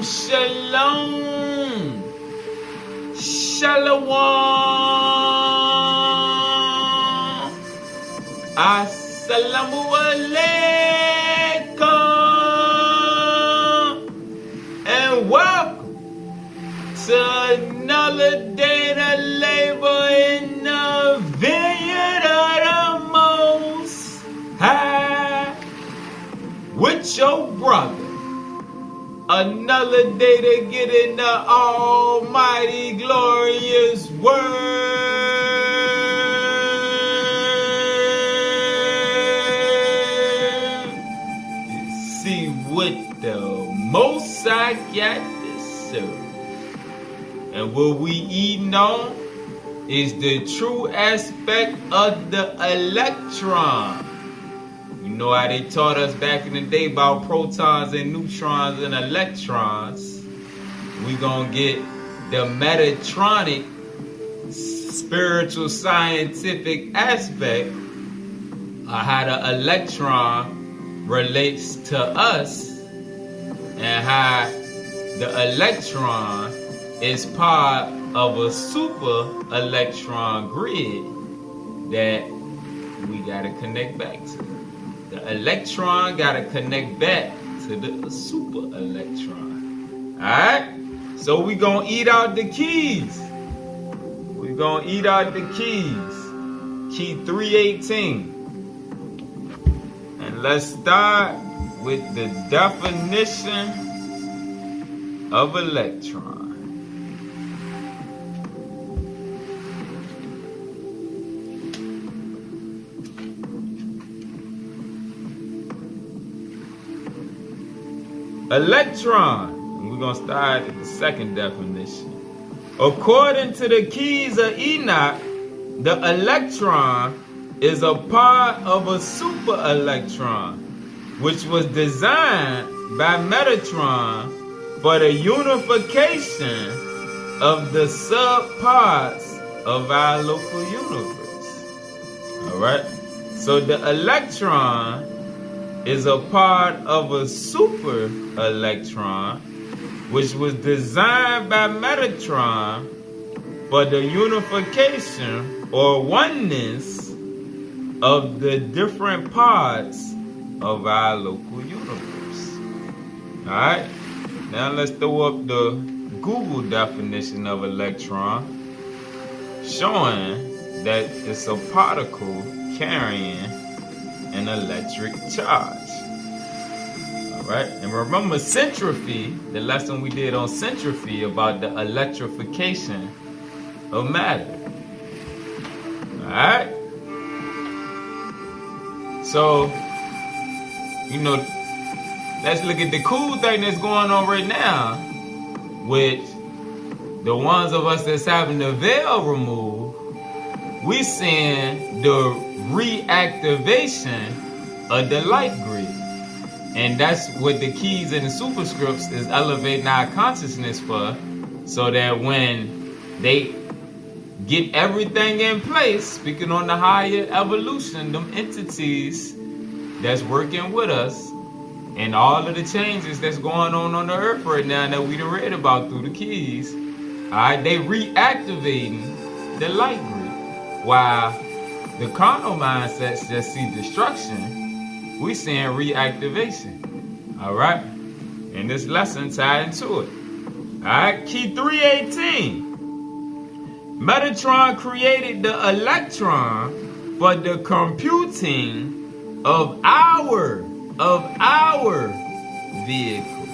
Shalom. Shalom. Assalamu alaikum. And welcome to another day to labor in the vineyard of the Most High with your brother. Another day to get in the almighty glorious word. See what the Most High got to serve. And what we eating on is the true aspect of the electron. You know how they taught us back in the day about protons and neutrons and electrons. We gonna get the Metatronic spiritual scientific aspect of how the electron relates to us and how the electron is part of a super electron grid that we gotta connect back to. The electron gotta connect back to the super electron. Alright? So we gonna eat out the keys. We gonna eat out the keys. Key 318. And let's start with the definition of electron. Electron. And we're going to start at the second definition. According to the keys of Enoch, the electron is a part of a super electron, which was designed by Metatron for the unification of the subparts of our local universe. Alright? So the electron is a part of a super electron, which was designed by Metatron for the unification or oneness of the different parts of our local universe. Alright, now let's throw up the Google definition of electron, showing that it's a particle carrying an electric charge. Alright, and remember centropy, the lesson we did on centropy about the electrification of matter. Alright? So, you know, let's look at the cool thing that's going on right now with the ones of us that's having the veil removed. We seeing the reactivation of the light grid. And that's what the keys and the superscripts is elevating our consciousness for, so that when they get everything in place, speaking on the higher evolution, them entities that's working with us, and all of the changes that's going on the earth right now that we done read about through the keys, alright, they reactivating the light grid. While the carnal mindsets just see destruction, we seeing reactivation. Alright? And this lesson tied into it. Alright, key 318. Metatron created the electron for the computing of our vehicle.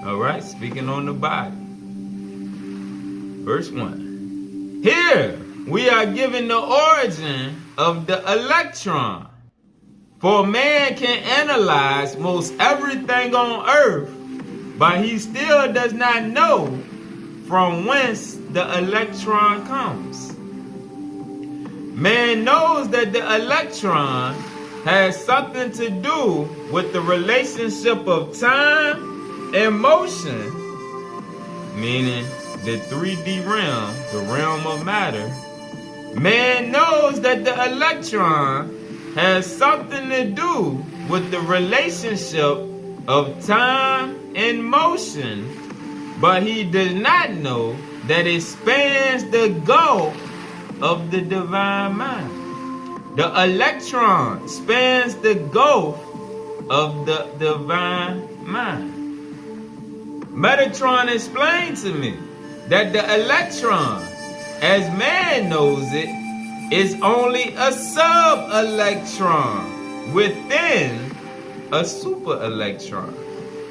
Alright, speaking on the body. Verse 1. Here we are given the origin of the electron. For man can analyze most everything on earth, but he still does not know from whence the electron comes. Man knows that the electron has something to do with the relationship of time and motion, meaning the 3D realm, the realm of matter. Man knows that the electron has something to do with the relationship of time and motion but he does not know that it spans the gulf of the divine mind. The electron spans the gulf of the divine mind. Metatron explained to me that the electron, as man knows it, is only a sub-electron within a super-electron.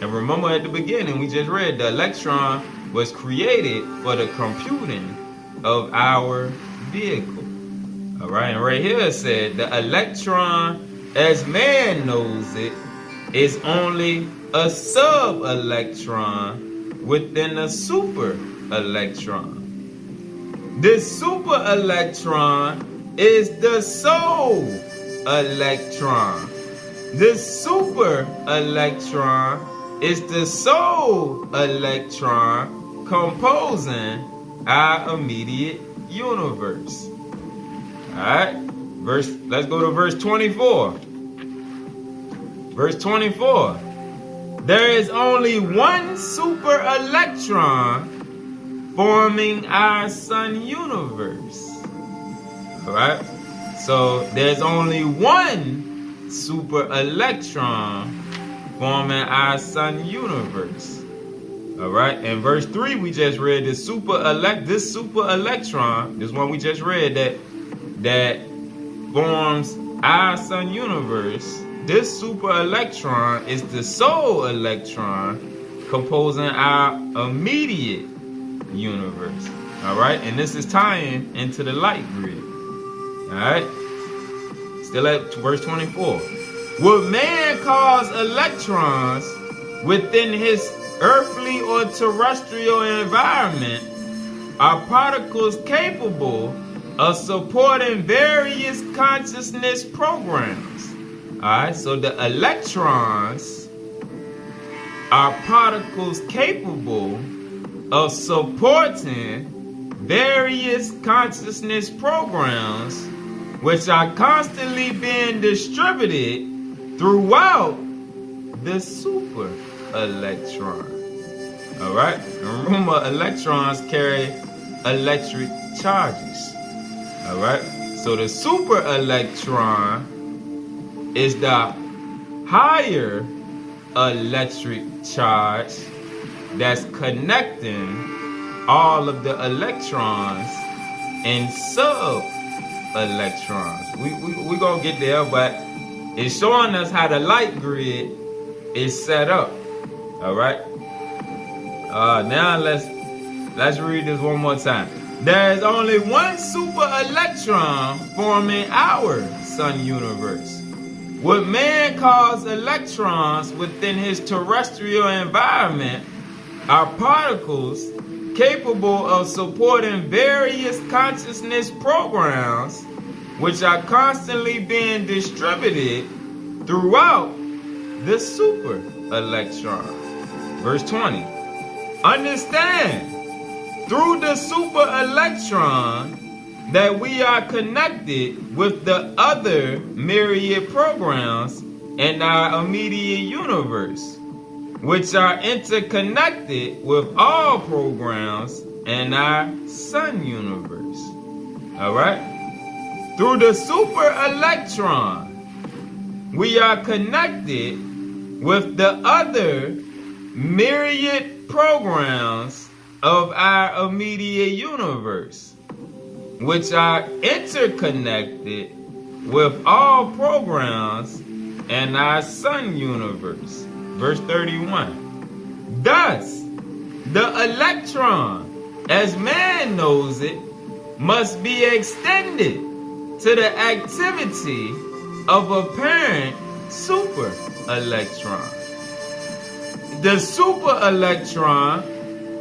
And remember at the beginning, we just read the electron was created for the computing of our vehicle. All right, and right here it said the electron, as man knows it, is only a sub-electron within a super-electron. This super-electron is the soul electron. This super-electron is the soul electron composing our immediate universe. Alright, let's go to verse 24. Verse 24. There is only one super electron forming our sun universe. Alright, so there's only one super electron forming our sun universe. Alright, in verse 3 we just read this super electron, this one we just read that forms our sun universe. This super electron is the soul electron composing our immediate universe. Alright, and this is tying into the light grid. Alright, still at verse 24. What man calls electrons within his earthly or terrestrial environment are particles capable of supporting various consciousness programs. Alright, so the electrons are particles capable of supporting various consciousness programs which are constantly being distributed throughout the super electron. Alright, remember electrons carry electric charges. Alright, so the super electron is the higher electric charge that's connecting all of the electrons and sub-electrons. We gonna get there, but it's showing us how the light grid is set up. Alright? Now let's read this one more time. There is only one super electron forming our sun universe. What man calls electrons within his terrestrial environment are particles capable of supporting various consciousness programs which are constantly being distributed throughout the super electron. Verse 20. Understand, through the super electron, that we are connected with the other myriad programs in our immediate universe, which are interconnected with all programs in our sun universe. Alright? Through the super electron, we are connected with the other myriad programs of our immediate universe, which are interconnected with all programs in our sun universe. Verse 31. Thus, the electron, as man knows it, must be extended to the activity of a parent super electron. The super electron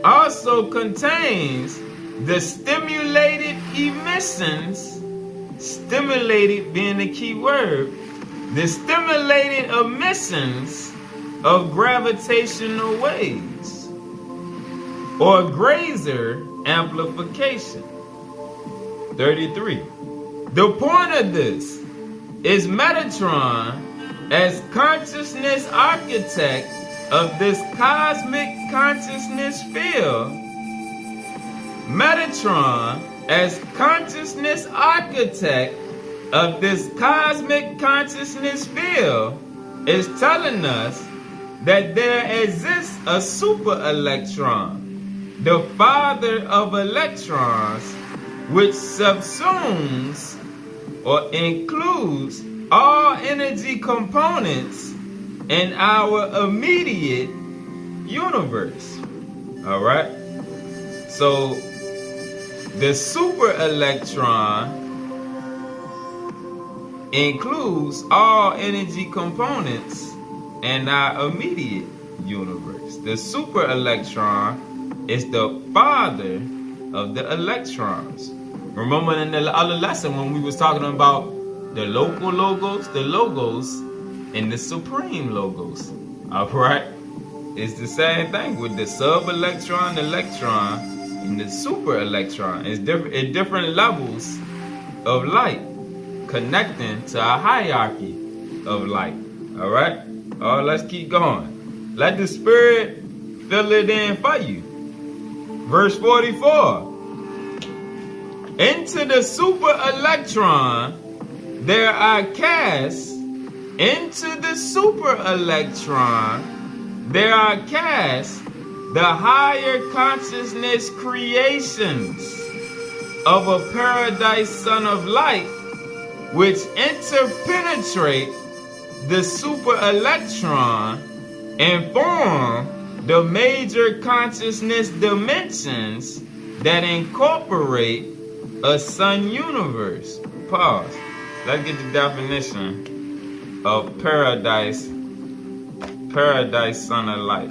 also contains the stimulated emissions, stimulated being the key word, the stimulated emissions of gravitational waves or Grazer amplification. 33. The point of this is Metatron, as consciousness architect, of this cosmic consciousness field, Metatron, as consciousness architect of this cosmic consciousness field, is telling us that there exists a super electron, the father of electrons, which subsumes or includes all energy components in our immediate universe. All right? So the super electron includes all energy components in our immediate universe. The super electron is the father of the electrons. Remember in the other lesson when we was talking about the local logos, and the supreme logos. Alright? It's the same thing with the sub-electron, electron, and the super electron. It's at different levels of light, connecting to a hierarchy of light. Alright? Let's keep going. Let the Spirit fill it in for you. Verse 44. Into the super electron there are cast, into the super electron there are cast the higher consciousness creations of a paradise son of light, which interpenetrate the super electron and form the major consciousness dimensions that incorporate a sun universe. Pause. Let's get the definition of paradise son of light.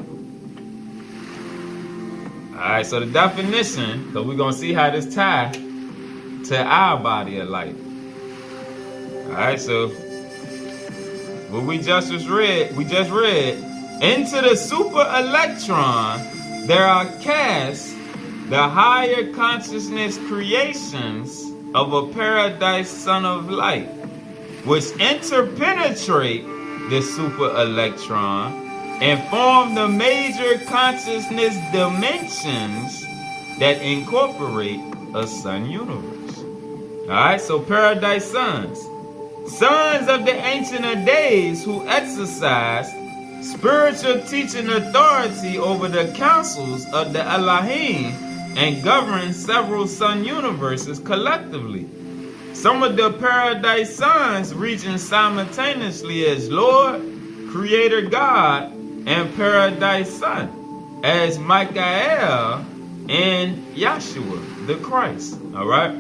Alright, so the definition, because we're going to see how this ties to our body of light. Alright, so what we just read, into the super electron there are cast the higher consciousness creations of a paradise son of light, which interpenetrate the super electron and form the major consciousness dimensions that incorporate a sun universe. Alright, so paradise sons. Sons of the ancient of days who exercise spiritual teaching authority over the councils of the Elohim and govern several sun universes collectively. Some of the paradise sons reaching simultaneously as Lord, Creator God, and paradise son, as Michael and Yahshua, the Christ. Alright?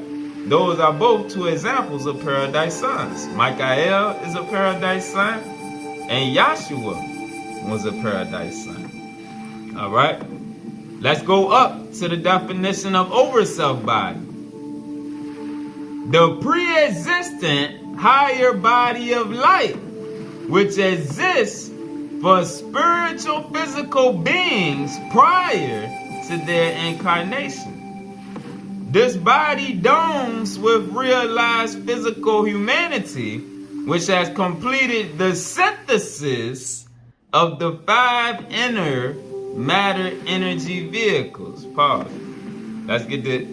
Those are both two examples of paradise sons. Michael is a paradise son, and Yahshua was a paradise son. Alright? Let's go up to the definition of overself body. The pre-existent higher body of light, which exists for spiritual physical beings prior to their incarnation. This body domes with realized physical humanity, which has completed the synthesis of the 5 inner matter energy vehicles. Pause. Let's get the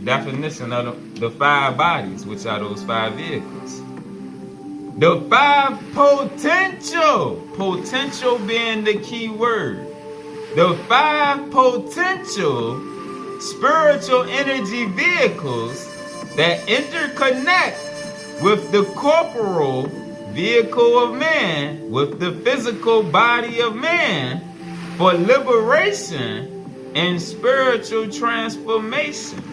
definition of the 5 bodies, which are those 5 vehicles. The 5 potential being the key word. The 5 potential spiritual energy vehicles that interconnect with the corporal vehicle of man, with the physical body of man, for liberation and spiritual transformation.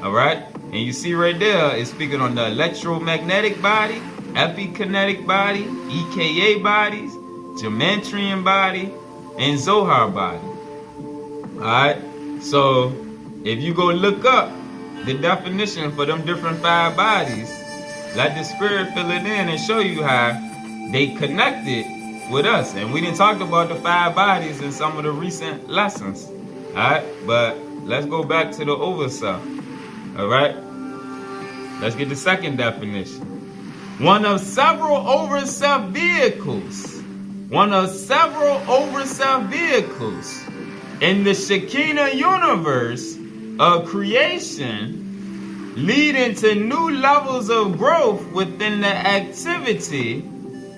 Alright? And you see right there, it's speaking on the electromagnetic body, epikinetic body, EKA bodies, Geometrian body, and Zohar body. Alright? So, if you go look up the definition for them different 5 bodies, let the Spirit fill it in and show you how they connected with us. And we didn't talk about the 5 bodies in some of the recent lessons. Alright? But let's go back to the overself. Alright? Let's get the second definition. One of several overself vehicles one of several overself vehicles in the Shekinah universe of creation, leading to new levels of growth within the activity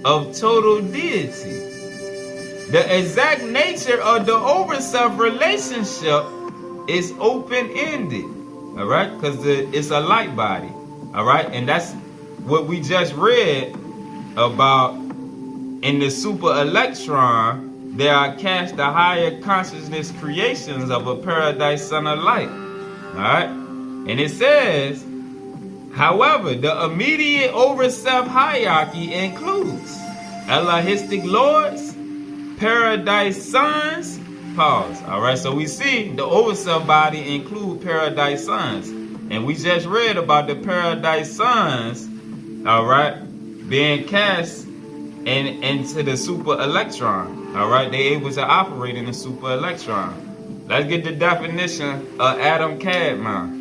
of total deity. The exact nature of the overself relationship is open-ended, all right, because it's a light body, all right, and that's what we just read about in the super electron. There are cast the higher consciousness creations of a paradise son of light, all right, and it says, however, the immediate overself hierarchy includes Elohistic lords, paradise sons, pause. All right, so we see the overself body include paradise sons, and we just read about the paradise sons, all right, being cast into the super electron. All right, they able to operate in the super electron. Let's get the definition of Adam Kadmon.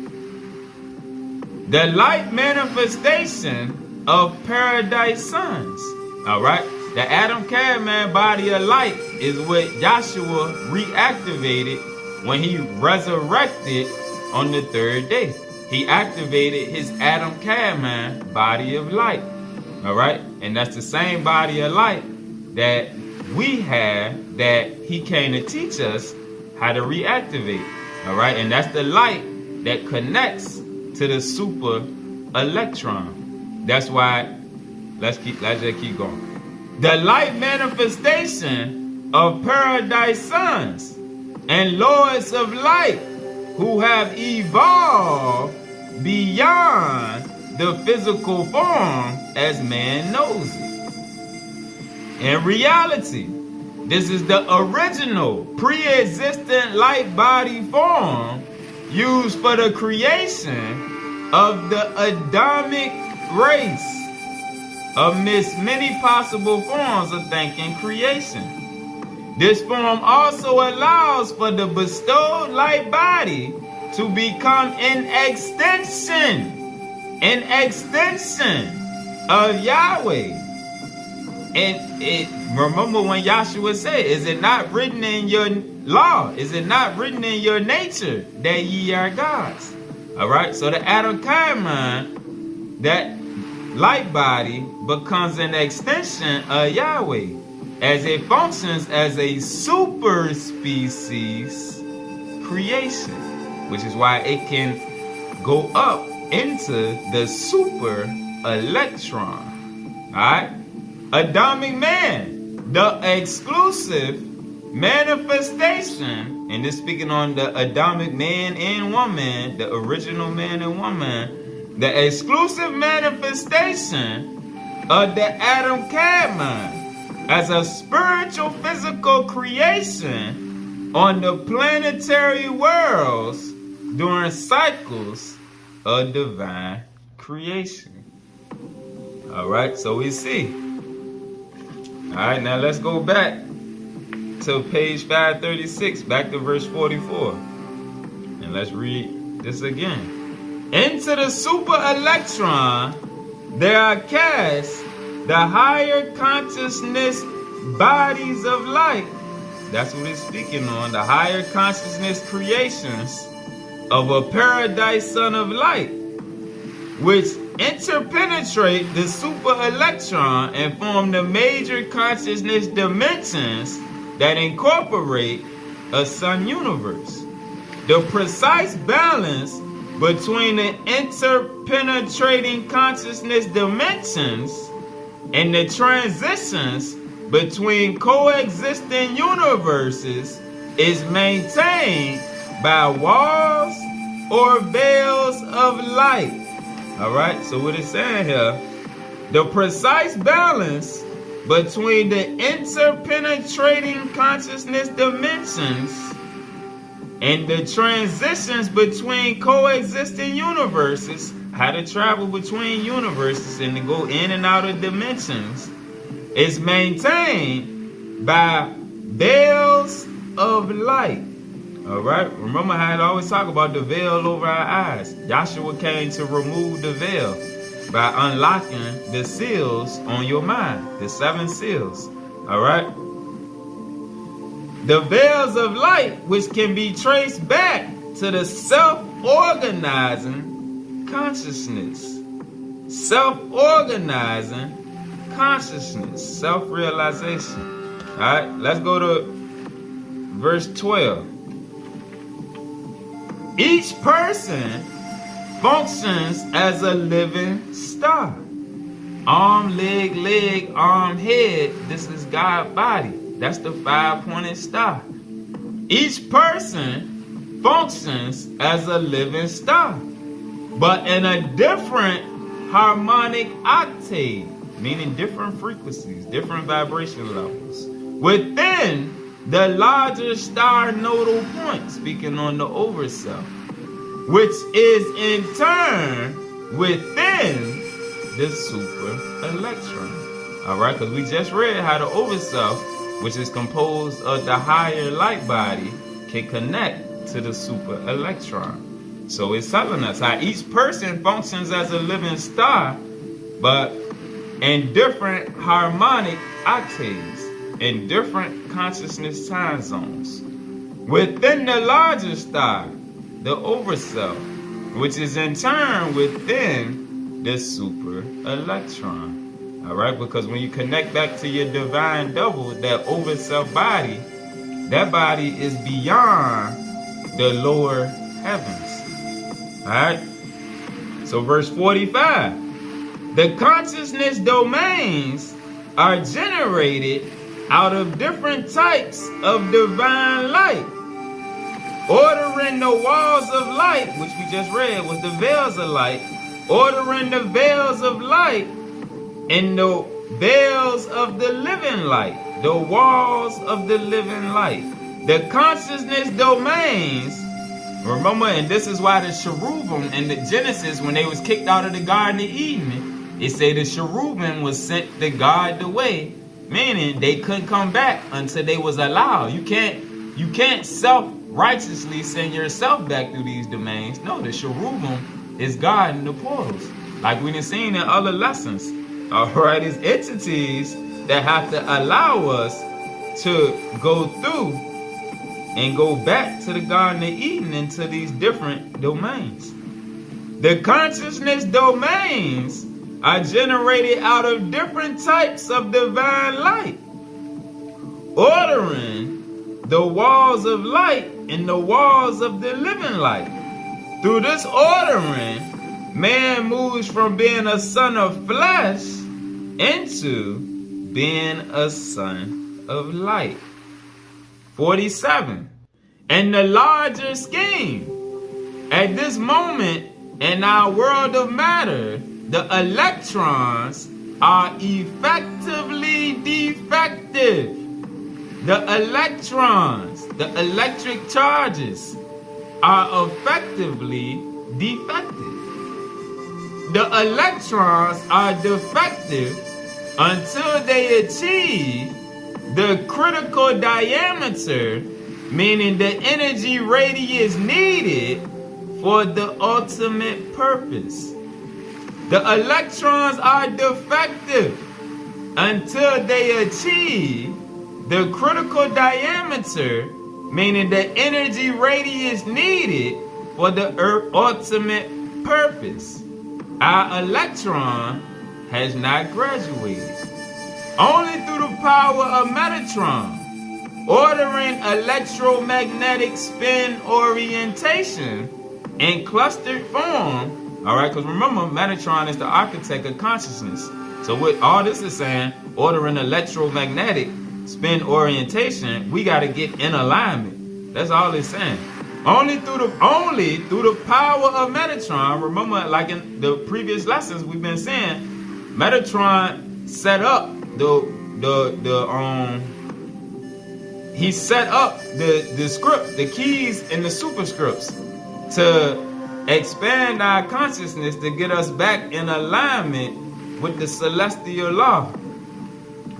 The light manifestation of paradise sons. All right. The Adam Kadmon body of light is what Yahshua reactivated when he resurrected on the third day. He activated his Adam Kadmon body of light. All right? And that's the same body of light that we have that he came to teach us how to reactivate. All right? And that's the light that connects to the super electron. That's why, let's just keep going. The light manifestation of paradise sons and lords of light who have evolved beyond the physical form as man knows it. In reality, this is the original pre-existent light body form used for the creation of the Adamic race amidst many possible forms of thinking creation. This form also allows for the bestowed light body to become an extension of Yahweh. And remember when Yahshua said, is it not written in your law? Is it not written in your nature that ye are gods? All right, so the Adam Kadmon, that light body becomes an extension of Yahweh as it functions as a super species creation, which is why it can go up into the super electron. All right, Adamic man, the exclusive manifestation, and this speaking on the Adamic man and woman, the original man and woman, the exclusive manifestation of the Adam Kadmon as a spiritual physical creation on the planetary worlds during cycles of divine creation. All right, so we see. All right, now let's go back to page 536, back to verse 44. And let's read this again. Into the super electron, there are cast the higher consciousness bodies of light. That's what it's speaking on, the higher consciousness creations of a paradise son of light, which interpenetrate the super electron and form the major consciousness dimensions that incorporate a sun universe. The precise balance between the interpenetrating consciousness dimensions and the transitions between coexisting universes is maintained by walls or veils of light. All right, so what it's saying here, the precise balance between the interpenetrating consciousness dimensions and the transitions between coexisting universes, how to travel between universes and to go in and out of dimensions, is maintained by veils of light. All right, remember how I always talk about the veil over our eyes. Yahshua came to remove the veil by unlocking the seals on your mind, the 7 seals. All right. The veils of light, which can be traced back to the self-organizing consciousness. Self-organizing consciousness, self-realization. All right, let's go to verse 12. Each person functions as a living star. Arm, leg, arm, head. This is God's body. That's the 5-pointed star. Each person functions as a living star, but in a different harmonic octave, meaning different frequencies, different vibration levels, within the larger star nodal point, speaking on the overself, which is in turn within the super electron. All right, because we just read how the overself, which is composed of the higher light body, can connect to the super electron. So it's telling us how each person functions as a living star, but in different harmonic octaves, in different consciousness time zones. Within the larger star, the overself, which is in turn within the super electron. All right, because when you connect back to your divine double, that overself body, that body is beyond the lower heavens. All right, so verse 45, the consciousness domains are generated out of different types of divine light. Ordering the walls of light, which we just read was the veils of light, ordering the veils of light and the veils of the living light, the walls of the living light. The consciousness domains, remember, and this is why the cherubim in the Genesis, when they was kicked out of the Garden of Eden, it say the cherubim was sent to guard the way, meaning they couldn't come back until they was allowed. You can't self-righteously send yourself back through these domains. No, the cherubim is guarding the portals, like we done seen in other lessons. All right, it's entities that have to allow us to go through and go back to the Garden of Eden into these different domains. The consciousness domains are generated out of different types of divine light, ordering the walls of light and the walls of the living light. Through this ordering, man moves from being a son of flesh into being a son of light. 47. And the larger scheme, at this moment in our world of matter, the electrons are effectively defective. The electrons, the electric charges, are effectively defective. The electrons are defective until they achieve the critical diameter, meaning the energy radius needed for the ultimate purpose. The electrons are defective until they achieve the critical diameter, meaning the energy radius needed for the ultimate purpose. Our electron has not graduated. Only through the power of Metatron, ordering electromagnetic spin orientation in clustered form. All right, because remember, Metatron is the architect of consciousness. So what all this is saying, ordering electromagnetic spin orientation, we got to get in alignment. That's all it's saying. Only through the power of Metatron. Remember, like in the previous lessons we've been saying, Metatron set up he set up the script, the keys and the superscripts to expand our consciousness to get us back in alignment with the celestial law.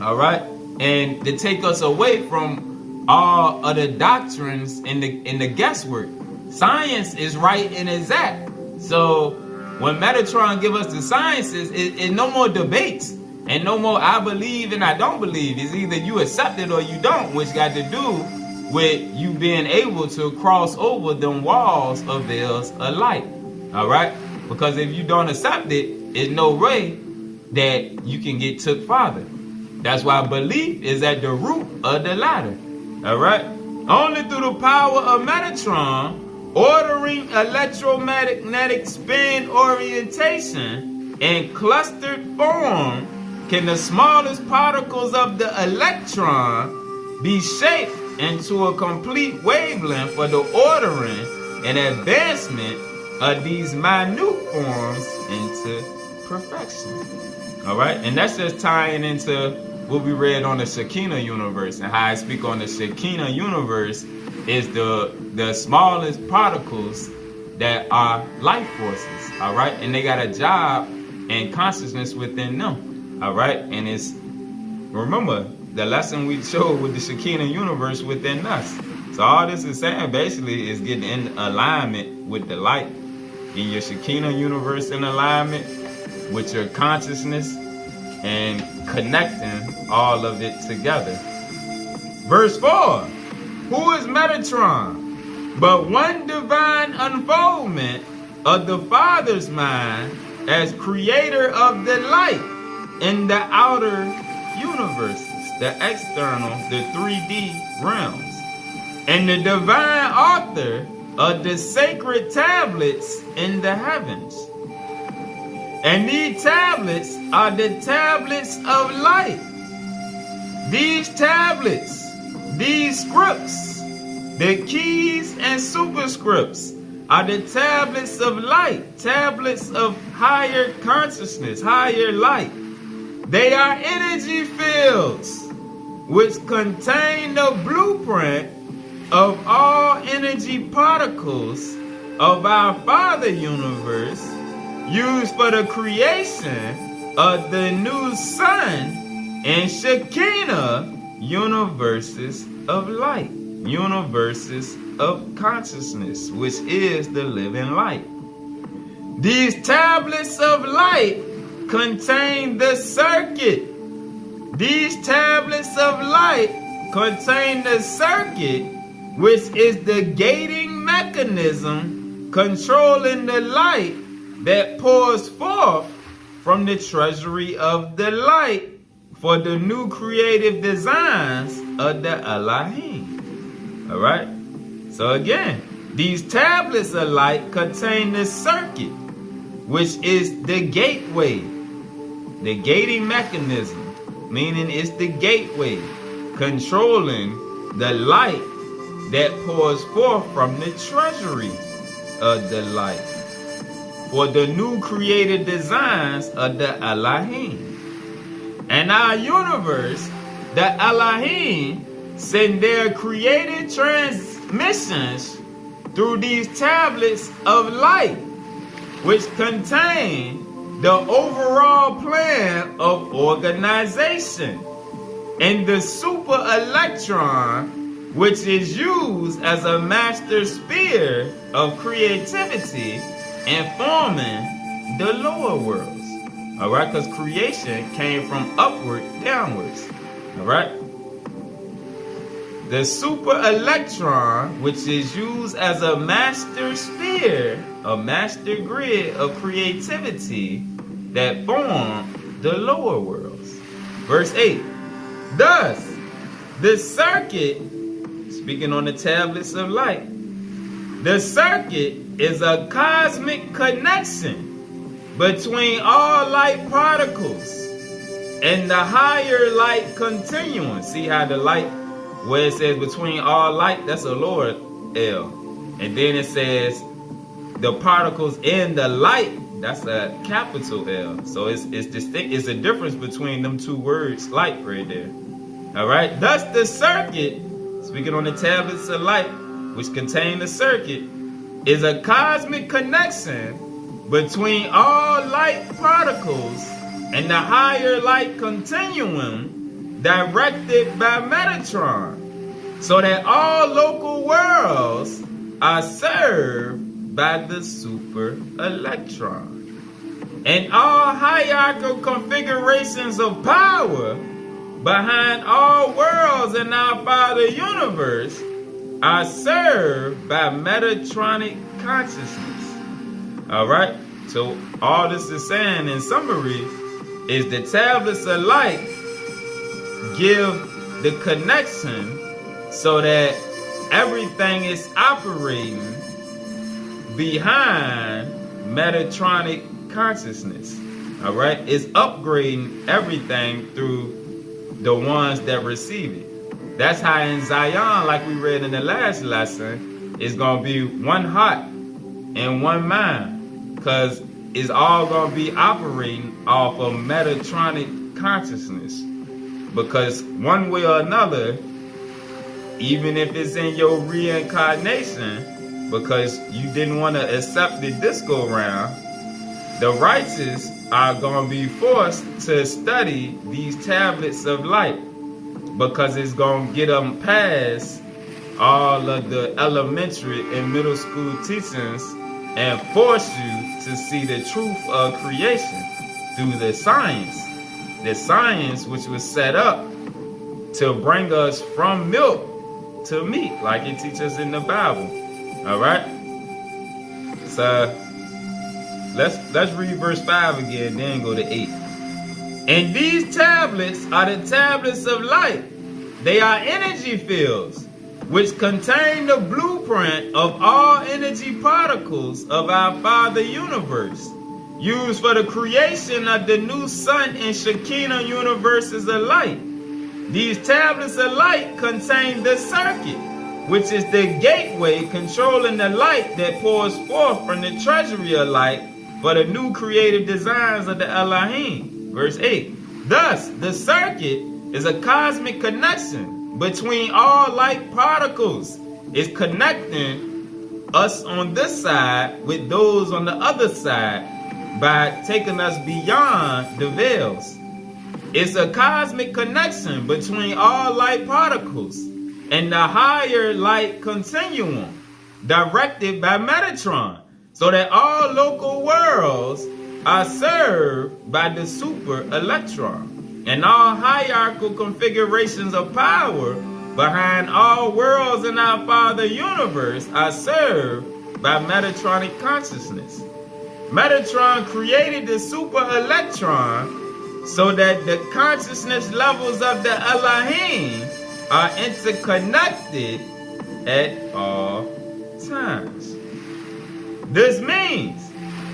All right, and to take us away from all of the doctrines and the guesswork. Science is right and exact. So when Metatron give us the sciences, it no more debates. And no more I believe and I don't believe. It's either you accept it or you don't, which got to do with you being able to cross over them walls or veils of light. Alright? Because if you don't accept it, there's no way that you can get took farther. That's why belief is at the root of the ladder. Alright? Only through the power of Metatron, ordering electromagnetic spin orientation in clustered form, can the smallest particles of the electron be shaped into a complete wavelength for the ordering and advancement of these minute forms into perfection. Alright? And that's just tying into what we read on the Shekinah universe, and how I speak on the Shekinah universe is the smallest particles that are life forces. Alright? And they got a job and consciousness within them. Alright, and it's, remember, the lesson we showed with the Shekinah universe within us. So all this is saying basically is getting in alignment with the light. In your Shekinah universe in alignment with your consciousness and connecting all of it together. Verse 4. Who is Metatron? But one divine unfoldment of the Father's mind as creator of the light in the outer universes, the external, the 3D realms, and the divine author of the sacred tablets in the heavens. And these tablets are the tablets of light. These tablets, these scripts, the keys and superscripts are the tablets of light, tablets of higher consciousness, higher light. They are energy fields which contain the blueprint of all energy particles of our Father universe used for the creation of the new sun and Shekinah universes of light, universes of consciousness, which is the living light. These tablets of light contain the circuit. These tablets of light contain the circuit, which is the gating mechanism controlling the light that pours forth from the treasury of the light for the new creative designs of the Elohim. Alright? So again, these tablets of light contain the circuit, which is the gateway. The gating mechanism, meaning it's the gateway controlling the light that pours forth from the treasury of the light for the new created designs of the Elohim. And our universe, the Elohim, send their created transmissions through these tablets of light, which contain the overall plan of organization, and the super electron, which is used as a master sphere of creativity in forming the lower worlds. Alright, because creation came from upward downwards. Alright? The super electron, which is used as a master sphere, a master grid of creativity that form the lower worlds. Verse 8. Thus, the circuit, speaking on the tablets of light, the circuit is a cosmic connection between all light particles and the higher light continuum. See how the light, where it says between all light, that's a lower L. And then it says the particles in the light, that's a capital L. So it's distinct. It's a difference between them two words, light, right there. Alright? Thus the circuit, speaking on the tablets of light, which contain the circuit, is a cosmic connection between all light particles and the higher light continuum directed by Metatron, so that all local worlds are served by the super electron. And all hierarchical configurations of power behind all worlds in our Father universe are served by Metatronic consciousness. Alright? So all this is saying in summary is the tablets of light give the connection so that everything is operating behind Metatronic consciousness. Alright? It's upgrading everything through the ones that receive it. That's how in Zion, like we read in the last lesson, it's going to be one heart and one mind, because it's all going to be operating off of Metatronic consciousness. Because one way or another, even if it's in your reincarnation, because you didn't want to accept it this go round, the righteous are going to be forced to study these tablets of light, because it's going to get them past all of the elementary and middle school teachings and force you to see the truth of creation through the science which was set up to bring us from milk to meat, like it teaches in the Bible. All right, so let's read verse 5 again, then go to 8. And these tablets are the tablets of light. They are energy fields which contain the blueprint of all energy particles of our Father universe, used for the creation of the new sun and Shekinah universes of light. These tablets of light contain the circuit, which is the gateway controlling the light that pours forth from the treasury of light for the new creative designs of the Elohim. Verse 8. Thus, the circuit is a cosmic connection between all light particles. It's connecting us on this side with those on the other side by taking us beyond the veils. It's a cosmic connection between all light particles and the higher light continuum directed by Metatron, so that all local worlds are served by the super electron, and all hierarchical configurations of power behind all worlds in our Father universe are served by Metatronic consciousness. Metatron created the super electron so that the consciousness levels of the Elohim are interconnected at all times. This means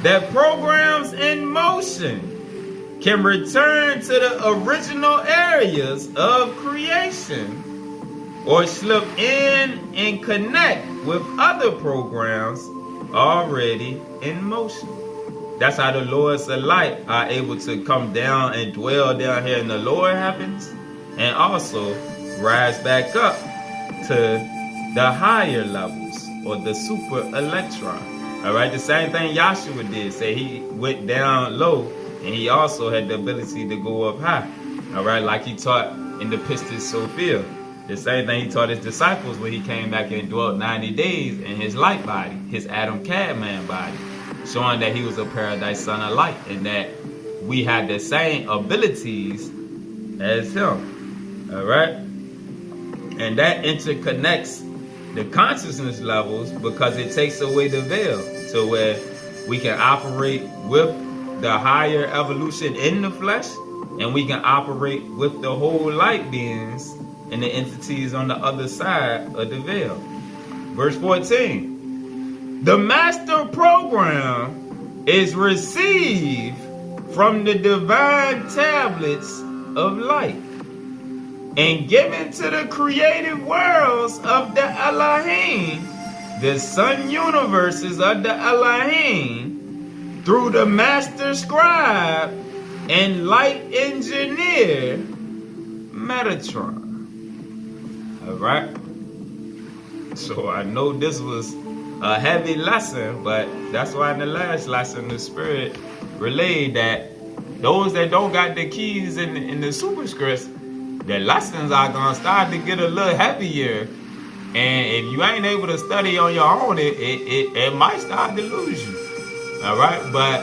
that programs in motion can return to the original areas of creation or slip in and connect with other programs already in motion. That's how the Lords of Light are able to come down and dwell down here in the lower heavens and also rise back up to the higher levels or the super electron. All right, the same thing Yahshua did. Say he went down low and he also had the ability to go up high. All right, like he taught in the Pistis Sophia. The same thing he taught his disciples when he came back and dwelt 90 days in his light body, his Adam Kadmon body, showing that he was a paradise son of light and that we had the same abilities as him. All right, and that interconnects the consciousness levels because it takes away the veil to where we can operate with the higher evolution in the flesh, and we can operate with the whole light beings and the entities on the other side of the veil. Verse 14. The master program is received from the divine tablets of light and given to the creative worlds of the Elohim, the sun universes of the Elohim, through the master scribe and light engineer, Metatron. All right? So I know this was a heavy lesson, but that's why in the last lesson, the Spirit relayed that those that don't got the keys in the superscripts, the lessons are going to start to get a little heavier. And if you ain't able to study on your own, it might start to lose you. All right? But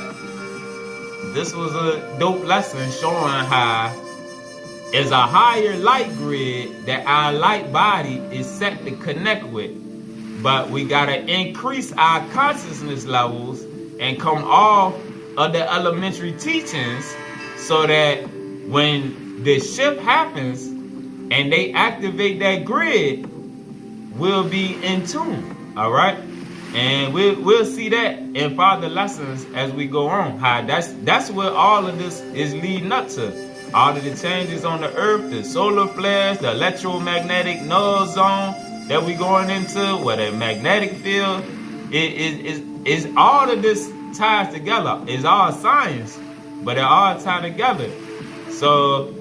this was a dope lesson showing how it's a higher light grid that our light body is set to connect with. But we gotta increase our consciousness levels and come off of the elementary teachings so that when the shift happens and they activate that grid, we'll be in tune. All right? And we'll see that in further lessons as we go on. How that's what all of this is leading up to. All of the changes on the earth, the solar flares, the electromagnetic null zone that we going into, where the magnetic field is all of this ties together. It's all science, but it all tied together. So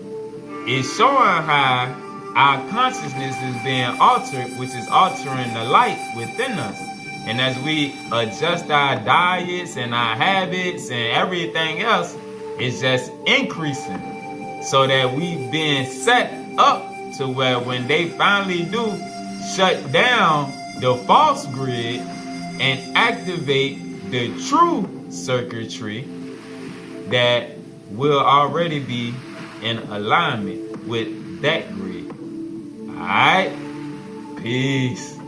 it's showing how our consciousness is being altered, which is altering the light within us. And as we adjust our diets and our habits and everything else, it's just increasing. So that we've been set up to where when they finally do shut down the false grid and activate the true circuitry, that will already be in alignment with that grid. All right? Peace.